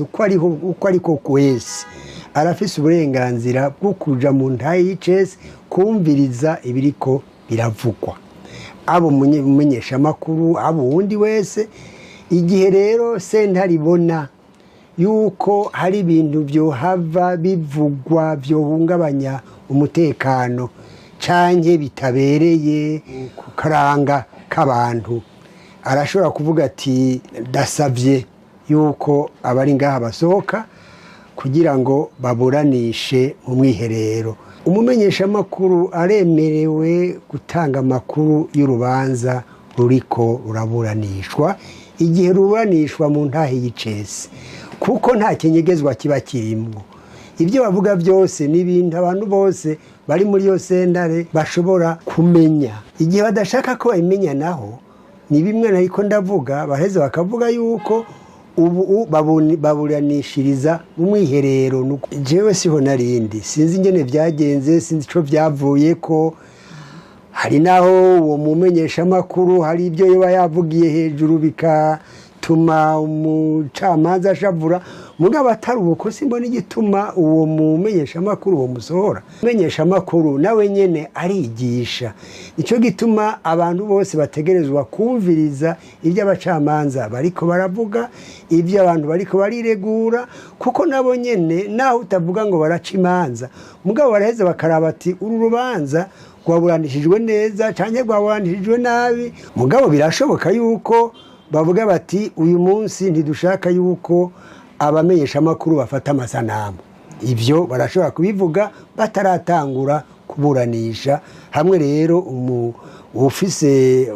wese uko ariko kwese arafise uburenganzira bwo kuja mu ntahe y'icese kumviriza ibiriko biravugwa, abo mumenyesha makuru abo wundi wese. Igihe rero sentare ibona yuko hari ibintu vyohava bivugwa vyohungabanya umutekano canke bitabereye ku karanga k'abantu, arashobora kuvuga ati ndasavye yuko abari ngaha basohoka kugira ngo baburanishe mu mwiherero. Umumenyesha makuru aremerewe gutanga amakuru y'urubanza ruriko ruraburanishwa igihe ruburanishwa mu ntahe y'icese, kuko nta kinyegezwa kiba kirimwo. Ibyo bavuga byose n'ibintu abantu bose bari muri yo sentare bashobora kumenya. Igihe badashaka ko babimenya naho ni bimwe nariko ndavuga, baheze bakavuga yuko ubu baburanishiriza mu mwiherero. Jewe siho narindi, sinzi ingene vyagenze, sinzi ico vyavuye ko. Hari naho uwo mumenyesha makuru hari ibyo yoba yavugiye hejuru bikatuma umucamanza ashavura, mugabo atari uko simbona igituma uwo mumenyesha makuru uwo musohora. Mumenyesha makuru nawe nyene arigisha, nico gituma abantu bose bategerezwa kumviriza ibyo abacamanza bariko baravuga, ibyo abantu bariko bariregura, kuko nabo nyene naho utavuga ngo baraca imanza, mugabo baraheza bakaraba ati uru rubanza rwaburanishijwe neza canke rwaburanishijwe nabi. Mugabo birashoboka yuko bavuga bati uyu munsi ntidushaka yuko abamenyesha makuru bafata amasanamu. Ivyo barashobora kubivuga bataratangura kuburanisha. Hamwe rero ufise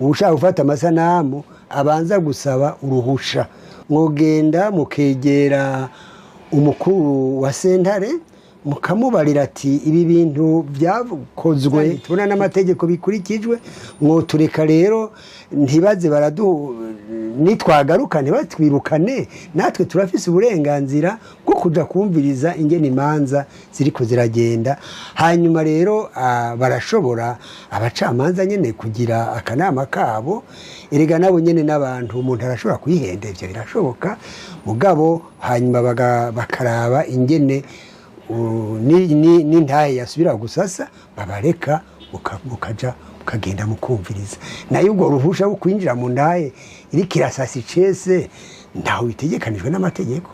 ushaka gufata amasanamu abanza gusaba uruhusha, mwogenda mukegera umukuru wa sentare mukamubarira ati ibi bintu byakozwe tubona n'amategeko bikurikijwe, mwotureka rero ntibaze nitwagaruka ntibatwirukane, natwe turafise uburenganzira bwo kuja kumviriza ingene imanza ziriko ziragenda. Hanyuma rero barashobora abacamanza nyene kugira akanama kabo, erega nabo nyene n'abantu umuntu arashobora kwihenda, ivyo birashoboka. Mugabo hanyuma bakaraba ingene n'intahe yasubira gusasa, babareka mukagenda mukumviriza. Nayo ubwo ruhusha bwo kwinjira mu ntahe iriko irasasa icese ntaho bitegekanijwe n'amategeko.